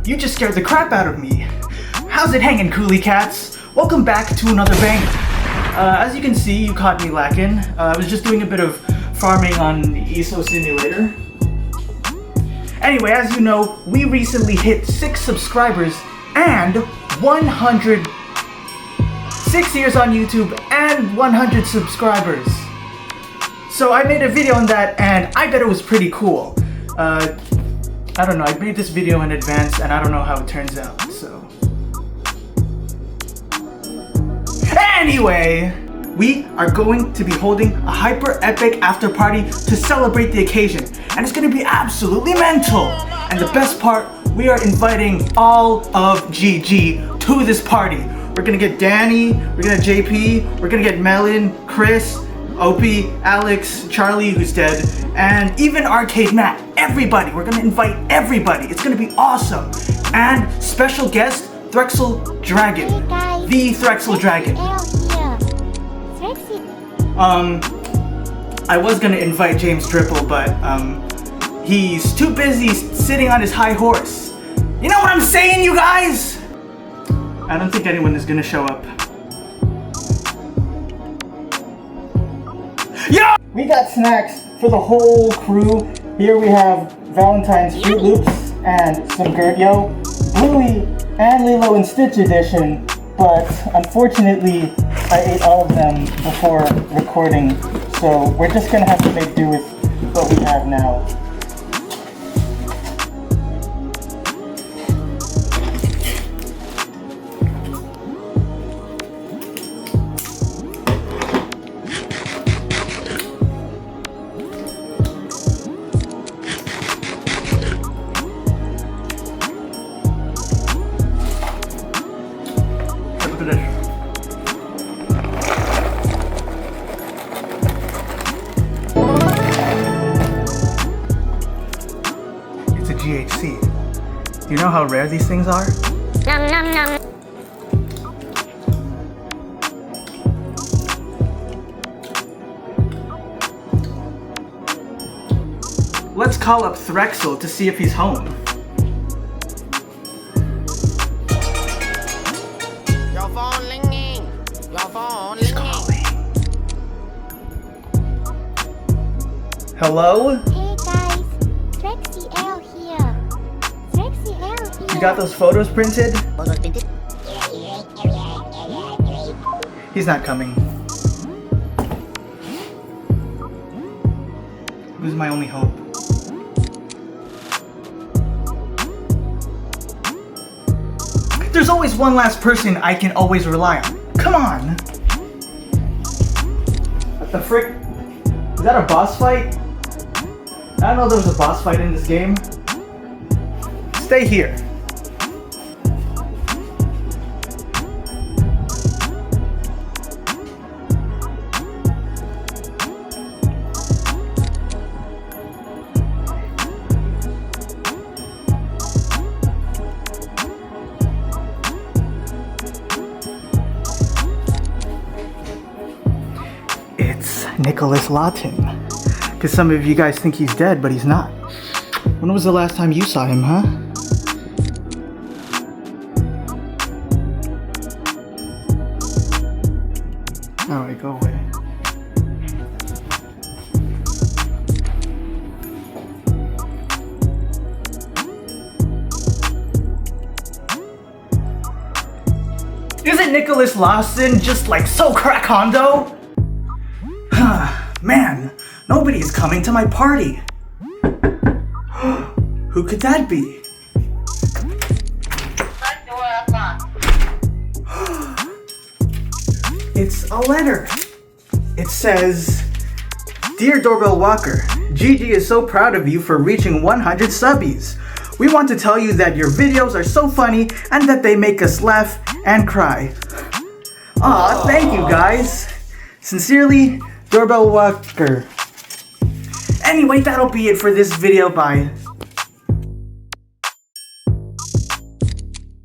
You just scared the crap out of me. How's it hanging, coolie cats? Welcome back to another banger. As you can see, you caught me lacking. I was just doing a bit of farming on ESO Simulator. Anyway, as you know, we recently hit 6 subscribers and 100... 6 years on YouTube and 100 subscribers. So I made a video on that and I bet it was pretty cool. I don't know, I made this video in advance and I don't know how it turns out, so... Anyway, we are going to be holding a hyper epic after party to celebrate the occasion. And it's gonna be absolutely mental. And the best part, we are inviting all of GG to this party. We're gonna get Danny, we're gonna get JP, we're gonna get Melon, Chris, Opie, Alex, Charlie, who's dead, and even Arcade Matt. Everybody, we're gonna invite everybody. It's gonna be awesome. And special guest, Threxel Dragon. Hey guys, The Threxel Dragon. I was gonna invite James Dripple, but he's too busy sitting on his high horse. You know what I'm saying, you guys? I don't think anyone is gonna show up. Yo! We got snacks for the whole crew. Here we have Valentine's Fruit Loops and some Gurtyo, Bluey and Lilo and Stitch edition, but unfortunately I ate all of them before recording, so we're just gonna have to make do with what we have now. It's a GHC. Do you know how rare these things are? Nom nom nom. Let's call up Threxel to see if he's home. Your phone ringing. Your phone He's ringing. calling. Hello? Hey guys, Trexie L here. Trexie L here. You got those photos printed? Photos printed? He's not coming. Who's my only hope? There's always one last person I can always rely on. Come on! What the frick? Is that a boss fight? I don't know there was a boss fight in this game. Stay here. It's Nicholas Lawton. Because some of you guys think he's dead, but he's not. When was the last time you saw him, huh? Alright, go away. Isn't Nicholas Lawson just like so crack hondo? Man, nobody is coming to my party. Who could that be? It's a letter. It says, Dear Doorbell Walker, Gigi is so proud of you for reaching 100 subbies. We want to tell you that your videos are so funny and that they make us laugh and cry. Aw, thank you guys. Sincerely, Doorbell Walker. Anyway, that'll be it for this video. Bye.